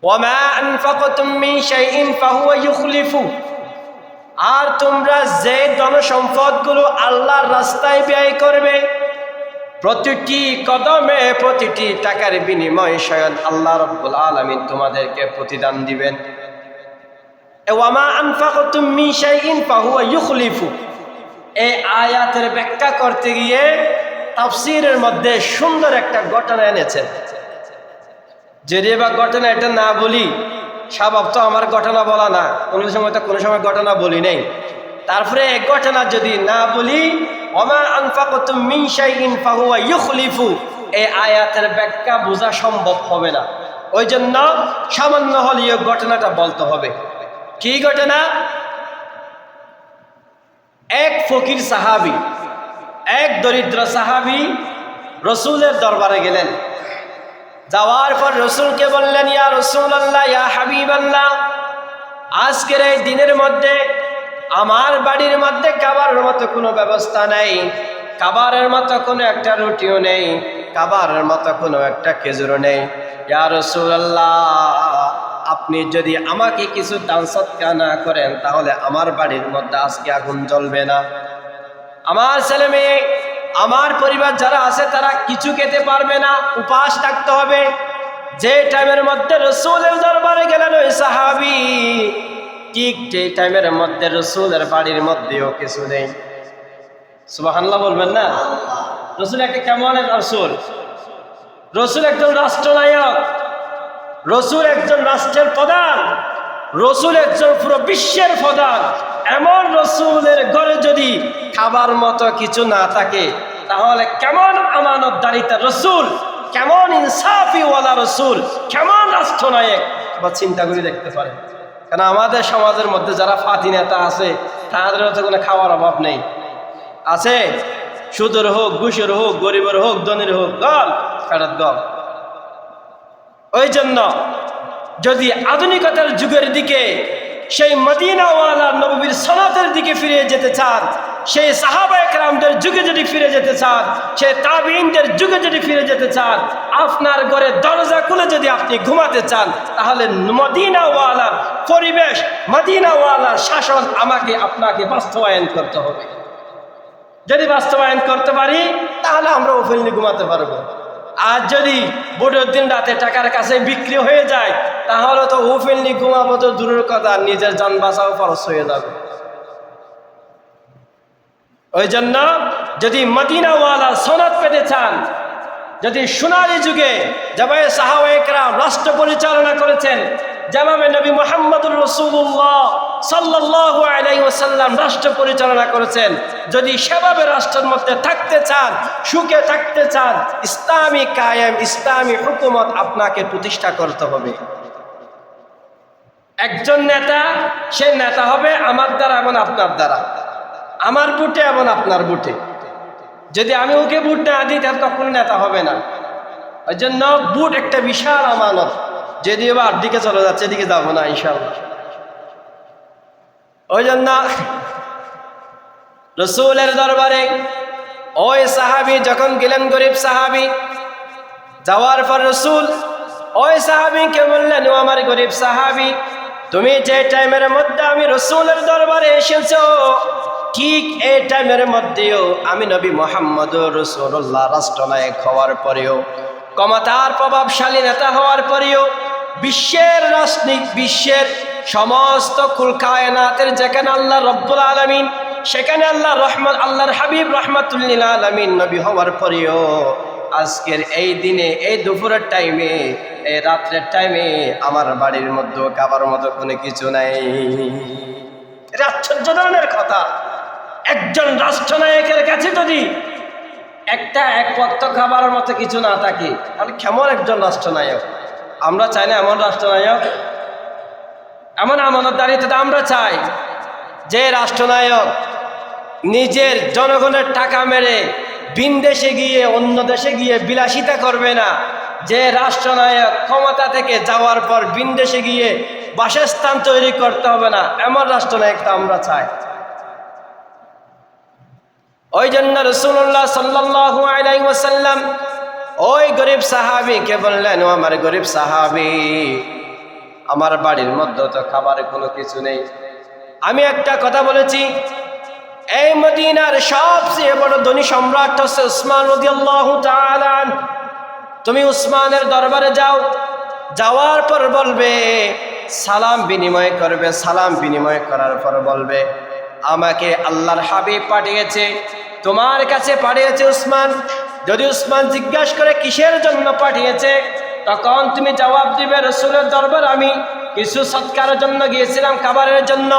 ওয়ামা আনফাকতুম মিন শাইইন ফাহুয়া ইউখলিফু, আর তোমরা যে ধনসম্পদগুলো আল্লাহর রাস্তায় ব্যয় করবে, প্রতিটি কদমে প্রতিটি টাকার বিনিময়ে স্বয়ং আল্লাহ রাব্বুল আলামিন তোমাদেরকে প্রতিদান দিবেন। ওয়ামা আনফাকতুম মিন শাইইন ফাহুয়া ইউখলিফু, এই আয়াতের ব্যাখ্যা করতে গিয়ে তাফসীরের মধ্যে সুন্দর একটা ঘটনা এনেছেন। যদি বা ঘটনা এটা না বলি, স্বভাব তো আমার ঘটনা বলা না, কোনো সময় ঘটনা বলি নেই। তারপরে এক ঘটনা যদি না বলি, ওমা আনফাকতুম মিন শাইইন ফাহুয়া ইউখলিফু, এই আয়াতের ব্যাখ্যা বোঝা সম্ভব হবে না। ওই জন্য সামান্য হলেও ঘটনাটা বলতে হবে। কি ঘটনা? এক ফকির সাহাবী, এক দরিদ্র সাহাবী রসুলের দরবারে গেলেন। যাওয়ার পর রসুলকে বললেন, ইয়া রাসূলুল্লাহ, ইয়া হাবিবাল্লাহ, আজকের এই দিনের মধ্যে আমার বাড়ির মধ্যে খাবারের মতো কোনো ব্যবস্থা নেই, খাবারের মতো কোনো একটা রুটিও নেই, খাবারের মতো কোনো একটা খেজুরও নেই। ইয়া রাসূলুল্লাহ, আপনি যদি আমাকে কিছু দান সদকা না করেন তাহলে আমার বাড়ির মধ্যে আজকে আগুন জ্বলবে না। আমার ছেলে মেয়ে, আমার পরিবার যারা আছে তারা কিছু খেতে পারবে না, উপাস থাকতে হবে। যে টাইমের মধ্যে রসুলের দরবারে গেলেন ওই সাহাবী, ঠিক যে টাইমের মধ্যে রসুলের বাড়ির মধ্যেও কিছু নেই। সুবহানাল্লাহ বলবেন না? রসুল একটা কেমন রসুল? রসুল একজন রাষ্ট্রনায়ক, রসুল একজন রাষ্ট্রের প্রধান, রসুল একজন পুরো বিশ্বের প্রধান। এমন রসুলের ঘরে যদি খাবার মতো কিছু না থাকে তাহলে কেমন আমানতদারিতা রসুল, কেমন ইনসাফিওয়ালা রসুল, কেমন রাষ্ট্রনায়ক, বা চিন্তা করে দেখতে পারে। কারণ আমাদের সমাজের মধ্যে যারা ফাতি নেতা আছে তাদের তো কোনো খাওয়ার অভাব নেই। আছে? সুদের হোক, ঘুষের হোক, গরিবের হোক, ধনীর হোক, গল ফেরত গল। ওই জন্য যদি আধুনিকতার যুগের দিকে, সেই মদিনাওয়ালা নববীর সনতের দিকে ফিরে যেতে চান, সেই সাহাবায়ে কেরামদের যুগে যদি ফিরে যেতে চান, সেই তাবিঈনদের যুগে যদি ফিরে যেতে চান, আপনার ঘরে দরজা খুলে যদি আপনি ঘুমাতে চান, তাহলে মদিনাওয়ালার পরিবেশ, মদিনাওয়ালার শাসন আমাকে আপনাকে বাস্তবায়ন করতে হবে। যদি বাস্তবায়ন করতে পারি তাহলে আমরা ওফেলনি ঘুমাতে পারবো। আর যদি ভোটের দিন রাতে টাকার কাছে বিক্রি হয়ে যায় তাহলে তো ওফেলনি ঘুমাবো তো দূরের কথা, নিজের জান বাঁচাও খরচ হয়ে যাবে। ওই জন্য যদি মদিনাওয়ালা সনদ পেতে চান, যদি সোনালী যুগে যেভাবে সাহাবায়ে কেরাম রাষ্ট্র পরিচালনা করেছেন, যেভাবে নবী মুহাম্মদুর রাসূলুল্লাহ সাল্লাল্লাহু আলাইহি ওয়াসাল্লাম রাষ্ট্র পরিচালনা করেছেন, যদি সেভাবে রাষ্ট্রের মধ্যে থাকতে চান, সুখে থাকতে চান, ইসলামী কায়েম, ইসলামী হুকুমত আপনাকে প্রতিষ্ঠা করতে হবে। একজন নেতা, সে নেতা হবে আমার দ্বারা এবং আপনার দ্বারা, আমার বুটে এবং আপনার বুটে। যদি আমি ওকে বুট না দিই তাহলে তখন নেতা হবে না। ওই জন্য বুট একটা বিশাল আমানত। যদি এবার দিকে চলে যাচ্ছে, এদিকে যাবো না ইনশাআল্লাহ। ওই জন্য রসুলের দরবারে ওই সাহাবী যখন গেলেন, গরিব সাহাবী, যাওয়ার পর রসুল ওই সাহাবীকে বললেন, ও আমার গরিব সাহাবী, তুমি যে টাইমের মধ্যে আমি রসুলের দরবারে এসেছো, ঠিক এই টাইমের মধ্যেও আমি নবী মুহাম্মদুর রাসূলুল্লাহ রাষ্ট্রনায়ক হওয়ার পরেও, ক্ষমতার প্রভাবশালী নেতা হওয়ার পরেও, বিশ্বের রাজনীতি, বিশ্বের সমস্ত কুল কায়নাতের যেখানে আল্লাহ রব্বুল আলামিন, সেখানে আল্লাহর হাবিব রাহমাতুল লিল আলামিন নবী হওয়ার পরেও আজকের এই দিনে, এই দুপুরের টাইমে, এই রাত্রের টাইমে আমার বাড়ির মধ্যে খাবার মতো কোনো কিছু নাই। এটা আশ্চর্য ধরনের কথা। একজন রাষ্ট্রনায়কের কাছে যদি এক পক্ত খাবারের মতো কিছু না থাকে তাহলে কেমন একজন রাষ্ট্রনায়ক? আমরা চাই না এমন রাষ্ট্রনায়ক, এমন আমানতদারিতা আমরা চাই যে রাষ্ট্রনায়ক নিজের জনগণের টাকা মেরে ভিন দেশে গিয়ে, অন্য দেশে গিয়ে বিলাসিতা করবে না, যে রাষ্ট্রনায়ক ক্ষমতা থেকে যাওয়ার পর ভিন দেশে গিয়ে বাসস্থান তৈরি করতে হবে না, এমন রাষ্ট্রনায়কটা আমরা চাই। ওই জন্য রাসূলুল্লাহ সাল্লাল্লাহু আলাইহি ওয়াসাল্লাম ওই গরিব সাহাবীকে বললেন, ও আমার গরিব সাহাবী, আমার বাড়ির মধ্যে তো খাবারের কোনো কিছু নেই। আমি একটা কথা বলেছি, এই মদিনার সবচেয়ে বড় ধনী সম্রাট হচ্ছে উসমান রাদিয়াল্লাহু তাআলা। তুমি উসমানের দরবারে যাও, যাওয়ার পর বলবে, সালাম বিনিময় করবে, সালাম বিনিময় করার পর বলবে, আমাকে আল্লাহর হাবিব পাঠিয়েছে, তোমার কাছে পাঠিয়েছে উসমান। যদি উসমান জিজ্ঞাসা করে কিসের জন্য পাঠিয়েছে, তখন তুমি জবাব দিবে, রসুলের দরবার আমি কিছু সৎকারের জন্য গিয়েছিলাম, খাবারের জন্য,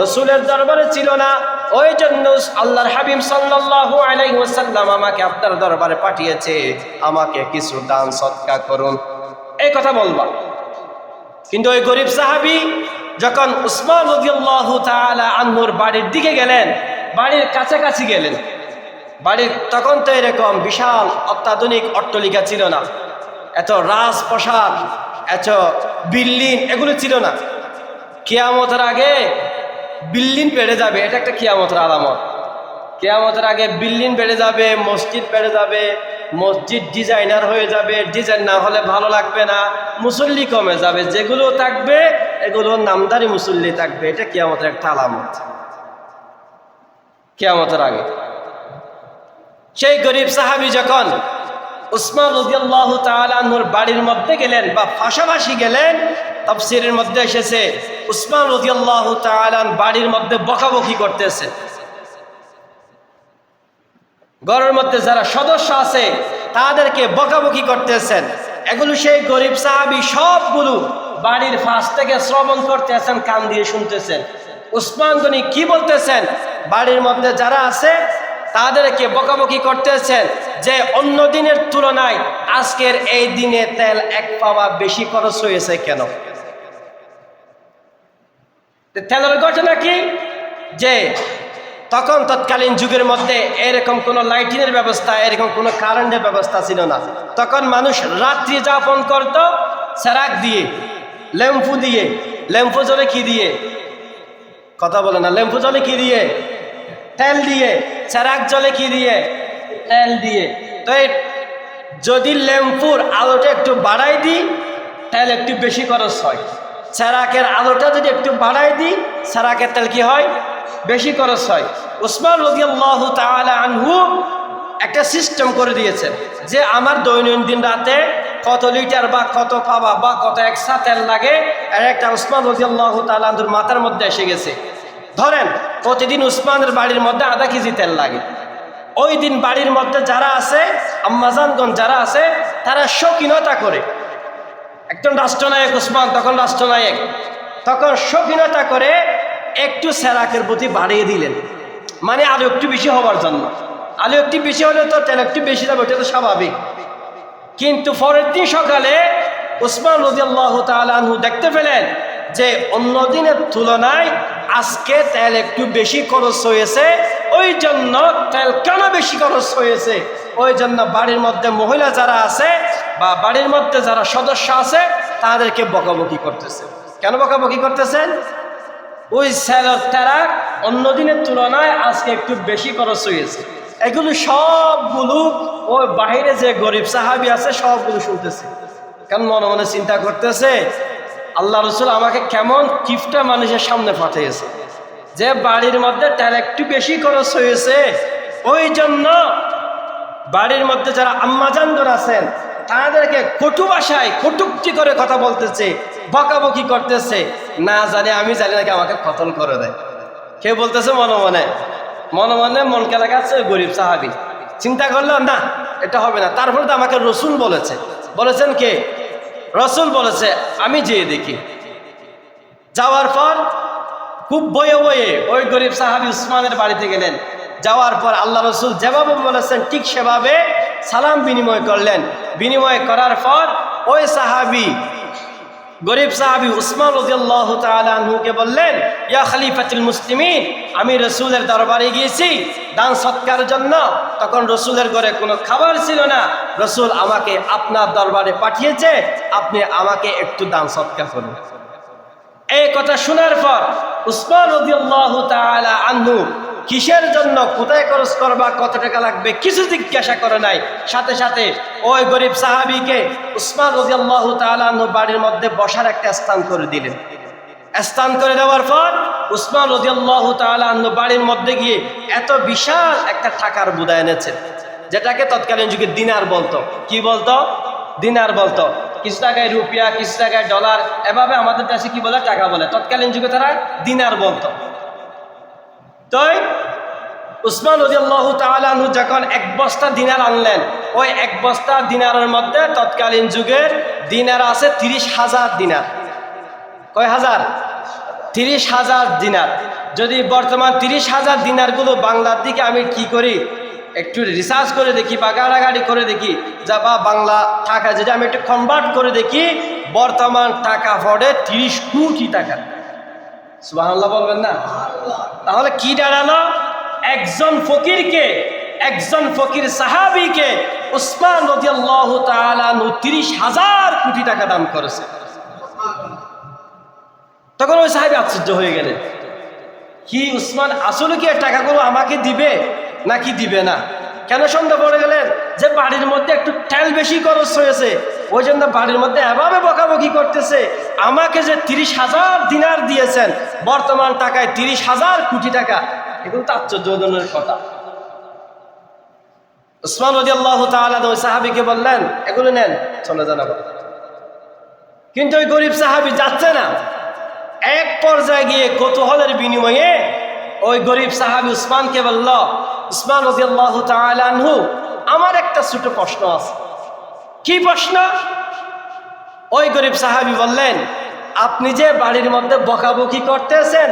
রসুলের দরবারে ছিল না, ওই জন্য আল্লাহর হাবিব সাল্লাল্লাহু আলাইহি ওয়াসাল্লাম আমাকে আপনার দরবারে পাঠিয়েছে, আমাকে কিছু দান সৎকার করুন, এই কথা বলবা। কিন্তু ওই গরিব সাহাবী যখন উসমান রাদিয়াল্লাহু তাআলা আনহুর বাড়ির দিকে গেলেন, বাড়ির কাছাকাছি গেলেন, বাড়ির তখন তো এরকম বিশাল অত্যাধুনিক অট্টালিকা ছিল না, এত রাজপ্রাসাদ, এত বিল্ডিং এগুলো ছিল না। কিয়ামতের আগে বিল্ডিং বেড়ে যাবে, এটা একটা কিয়ামতের আলামত। কিয়ামতের আগে বিল্ডিং বেড়ে যাবে, মসজিদ বেড়ে যাবে, মসজিদ ডিজাইনার হয়ে যাবে, ডিজাইন না হলে ভালো লাগবে না, মুসল্লি কমে যাবে, যেগুলো থাকবে এগুলো নামদারি মুসল্লি থাকবে, এটা কিয়ামতের একটা আলামত। কিয়ামতের আগে সেই গরিব সাহাবী যখন উসমান রাদিয়াল্লাহু তাআলা আনহুর বাড়ির মধ্যে গেলেন বা পাশাপাশি গেলেন, তাফসীরের মধ্যে এসেছে উসমান রাদিয়াল্লাহু তাআলা বাড়ির মধ্যে বকাবকি করতেছে। ঘরের মধ্যে যারা সদস্য আছে তাদেরকে বকাবকি করতেছেন। এগুলো সেই গরিব সাহাবী সবগুলো বাড়ির ফাঁস থেকে শ্রবণ করতেছেন, কান দিয়ে শুনতেছেন। উসমান গনি কি বলতেছেন, বাড়ির মধ্যে যারা আছে তাদেরকে বকাবকি করতেছেন যে অন্য দিনের তুলনায় আজকের এই দিনে তেল এক পাওয়া বেশি খরচ হয়েছে কেন। তেলের ঘটনা কি, যে তখন তৎকালীন যুগের মধ্যে এরকম কোনো লাইটিনের ব্যবস্থা, এরকম কোনো কারেন্টের ব্যবস্থা ছিল না। তখন মানুষ রাত্রি যাপন করত চেরাগ দিয়ে, ল্যাম্পু দিয়ে। ল্যাম্পু জ্বলে কি দিয়ে, কথা বলে না, ল্যাম্পু জ্বলে কি দিয়ে, তেল দিয়ে। চেরাগ জ্বলে কি দিয়ে, তেল দিয়ে। তো যদি ল্যাম্পুর আলোটা একটু বাড়াই দিই, তেল একটু বেশি খরচ হয়। চেরাকের আলোটা যদি একটু বাড়াই দিই, চেরাকের তেল কি হয়, বেশি খরচ হয়। উসমান রাদিয়াল্লাহু তাআলা আনহু একটা সিস্টেম করে দিয়েছেন যে আমার দৈনন্দিন রাতে কত লিটার বা কত পাবা বা কত একশা তেল লাগে, এর একটা উসমান রাদিয়াল্লাহু তাআলা আনহুর মাথার মধ্যে এসে গেছে। ধরেন প্রতিদিন উসমানের বাড়ির মধ্যে আধা কেজি তেল লাগে। ওই দিন বাড়ির মধ্যে যারা আছে, আম্মাজানগণ যারা আছে, তারা শৌখিনতা করে, একজন রাষ্ট্রনায়ক উসমান, তখন রাষ্ট্রনায়ক, তখন শৌখিনতা করে একটু চেরাকের প্রতি বাড়িয়ে দিলেন, মানে আলু একটু বেশি হওয়ার জন্য। আলু একটু বেশি হলে তো তেল একটু বেশি যাবে, ওটা তো স্বাভাবিক। কিন্তু পরের দিন সকালে উসমান রাদিয়াল্লাহু তাআলা আনহু দেখতে পেলেন যে অন্য দিনের তুলনায় আজকে তেল একটু বেশি খরচ হয়েছে। ওই জন্য তেল কেন বেশি খরচ হয়েছে, ওই জন্য বাড়ির মধ্যে মহিলা যারা আছে বা বাড়ির মধ্যে যারা সদস্য আছে তাদেরকে বকাবকি করতেছে। কেন বকাবকি করতেছেন, ওই সেলর তেরাক অন্য দিনের তুলনায় আজকে একটু বেশি খরচ হয়েছে। এগুলো সবগুলো ওই বাহিরে যে গরিব সাহাবী আছে সবগুলো শুনতেছে। কারণ মনে মনে চিন্তা করতেছে, আল্লাহ রসুল আমাকে কেমন কিফটা মানুষের সামনে পাঠিয়েছে, যে বাড়ির মধ্যে তেল একটু বেশি খরচ হয়েছে, ওই জন্য বাড়ির মধ্যে যারা আম্মাজানগণ আছেন তাদেরকে কটু ভাষায় কটূক্তি করে কথা বলতেছে, বকাবকি করতেছে। না জানে আমি জানি নাকি আমাকে কতল করে দেয়। কেউ বলতেছে মনে মনে, মনে মনে মন কেলা গেছে গরিব সাহাবী চিন্তা করলো না এটা হবে না। তারপরে তো আমাকে রসুল বলেছে, বলেছেন কে, রসুল বলেছে, আমি যেয়ে দেখি। যাওয়ার পর খুব বয়ে বয়ে ওই গরিব সাহাবী উসমানের বাড়িতে গেলেন। যাওয়ার পর আল্লাহ রসুল যেভাবে বলেছেন ঠিক সেভাবে সালাম বিনিময় করলেন। বিনিময় করার পর ওই সাহাবী, গরিব সাহাবী উসমান রাদিয়াল্লাহু তাআলা আনহুকে বললেন, ইয়া খলিফাতুল মুসলিমিন, আমি রসুলের দরবারে গিয়েছি দান সৎকার জন্য। তখন রসুলের ঘরে কোনো খাবার ছিল না, রসুল আমাকে আপনার দরবারে পাঠিয়েছে, আপনি আমাকে একটু দান সৎকার করুন। এই কথা শোনার পর উসমান রাদিয়াল্লাহু তাআলা আনহু কিসের জন্য, কোথায় খরচ করবা, কত টাকা লাগবে, কিছু জিজ্ঞাসা করে নাই। সাথে সাথে ওই গরিব সাহাবীকে উসমান রাদিয়াল্লাহু তাআলা আনহু বাড়ির মধ্যে বসার একটা স্থান করে দিলেন। স্থান করে দেওয়ার পর উসমান রাদিয়াল্লাহু তাআলা আনহু বাড়ির মধ্যে গিয়ে এত বিশাল একটা টাকার বোঝা এনেছেন, যেটাকে তৎকালীন যুগে দিনার বলতো। কি বলতো? দিনার বলতো। কিছু টাকায় রুপিয়া, কিছু টাকায় ডলার, এভাবে আমাদের দেশে কি বলে? টাকা বলে। তৎকালীন যুগে তারা দিনার বলতো। তো উসমান রাদিয়াল্লাহু তাআলা আনহু যখন এক বস্তা দিনার আনলেন, ওই এক বস্তা দিনারের মধ্যে তৎকালীন যুগের দিনার আছে 30,000 দিনার। কয় হাজার? 30,000 দিনার। যদি বর্তমান 30,000 দিনারগুলো বাংলার দিকে আমি কি করি, একটু রিসার্চ করে দেখি বা গাড়াগাড়ি করে দেখি, যা বা বাংলা টাকা যদি আমি একটু কনভার্ট করে দেখি, বর্তমান টাকা পড়ে 30 কোটি টাকা। সুবহানাল্লাহ বলবেন না? তাহলে কি দাঁড়ালো? একজন ফকিরকে, একজন ফকির সাহাবীকে উসমান রাদিয়াল্লাহু তাআলা আনহু 30,000 কোটি টাকা দান করেছে। তখন ওই সাহাবী আশ্চর্য হয়ে গেলেন, কি উসমান আসলে কি এই টাকাগুলো আমাকে দিবে নাকি দিবে না? কেন সন্দেহ পড়ে গেলেন? যে বাড়ির মধ্যে একটু তেল বেশি খরচ হয়েছে, ওই জন্য বাড়ির মধ্যে এভাবে বকাবকি করতেছে। আমাকে যে 30,000 দিনার দিয়েছেন, বর্তমান টাকায় 30,000 কোটি টাকা, এগুলো তো আশ্চর্যজনক কথা। উসমান রাদিয়াল্লাহু তাআলা ওই সাহাবীকে বললেন, এগুলো নেন, চলে যান আবার। কিন্তু ওই গরিব সাহাবী যাচ্ছে না। এক পর্যায়ে গিয়ে কৌতূহলের বিনিময়ে ওই গরিব সাহাবী উসমানকে বলল, উসমান রাদিয়াল্লাহু তাআলা আনহু, আমার একটা ছোট প্রশ্ন আছে। কি প্রশ্ন? ওই গরিব সাহাবী বললেন, আপনি যে বাড়ির মধ্যে বকাবকি করতেছেন,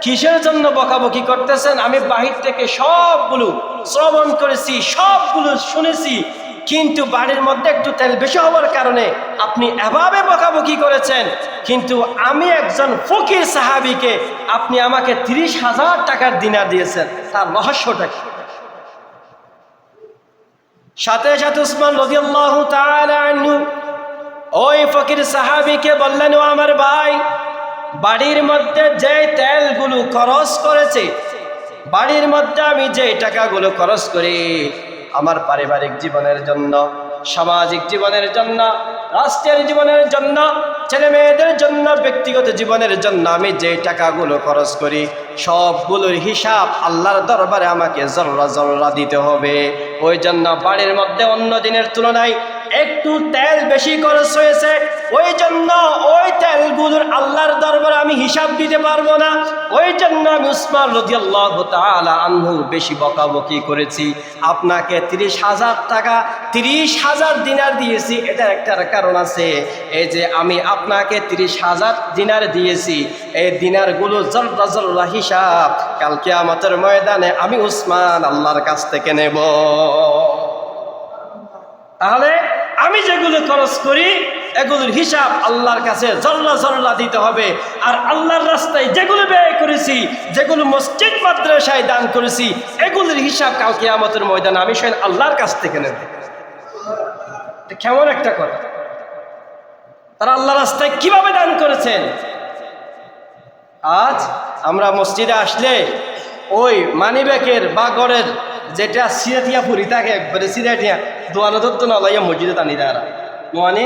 কিসের জন্য বকাবকি করতেছেন? আমি বাহির থেকে সবগুলো শ্রবণ করেছি, সবগুলো শুনেছি, কিন্তু বাড়ির মধ্যে একটু তেল বেশি হওয়ার কারণে আপনি এভাবে বকাবকি করেছেন। কিন্তু আমি একজন ফকির সাহাবীকে আপনি আমাকে 30,000 টাকার দিনার দিয়েছেন, তার রহস্যটা কি? সাথে সাথে উসমান রাদিয়াল্লাহু তাআলা আনহু ওই ফকির সাহাবীকে বললেন, ও আমার ভাই, বাড়ির মধ্যে যে তেলগুলো খরচ করেছে, বাড়ির মধ্যে আমি যে টাকাগুলো খরচ করি, আমার পারিবারিক জীবনের জন্য, সামাজিক জীবনের জন্য, রাষ্ট্রের জীবনের জন্য, ছেলে মেয়েদের জন্য, ব্যক্তিগত জীবনের জন্য আমি যে টাকাগুলো খরচ করি, সবগুলোর হিসাব আল্লাহর দরবারে আমাকে জররা জররা দিতে হবে। ওই জন্য বাড়ির মধ্যে অন্য দিনের তুলনায় একটু তেল বেশি খরচ হয়েছে, ওই জন্য ওই তেলগুলোর আল্লাহর দরবারে আমি হিসাব দিতে পারবো না। ওই জন্য আমি উসমান রাদিয়াল্লাহু তাআলা আনহুর বেশি বকাবকি করেছি। আপনাকে 30,000 টাকা, 30,000 দিনার দিয়েছি, এটার একটা কারণ আছে। এই যে আমি আপনাকে 30,000 দিনার দিয়েছি, এই দিনারগুলো জররা জররা হিসাব কাল কিয়ামতের ময়দানে আমি উসমান আল্লাহর কাছ থেকে নেব। তাহলে আমি যেগুলো খরচ করি, এগুলোর হিসাব আল্লাহর কাছে জররা জররা দিতে হবে। আর আল্লাহর রাস্তায় যেগুলো ব্যয় করেছি, যেগুলো মসজিদ মাদ্রাসায় দান করেছি, এগুলোর হিসাব কাল কিয়ামতের ময়দানে আমি স্বয়ং আল্লাহর কাছ থেকে নেব। কেমন একটা কথা! তারা আল্লাহর রাস্তায় কিভাবে দান করেছেন। আজ আমরা মসজিদে আসলে ওই মানিব্যাগের বা গড়ের যেটা সিরাটিয়া ফুরি থাকে, একবারে সিরাটিয়া দোয়ানো ধরতো না লাইয়া মসজিদে টানি দেয়। মানে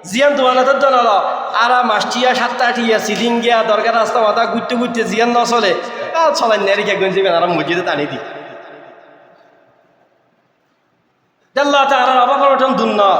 জিয়ান দোয়ানো ধরতো না, আর মাসটিয়া 7-8 সিলিং গিয়া দরকার রাস্তা মাথা ঘুরতে ঘুরতে জিয়ান ন চলে, চলাই নেড়ি কে গঞ্জিবেন আর মসজিদে টানি দিই। আল্লাহ তাআলার অভাব অনটন দূর না।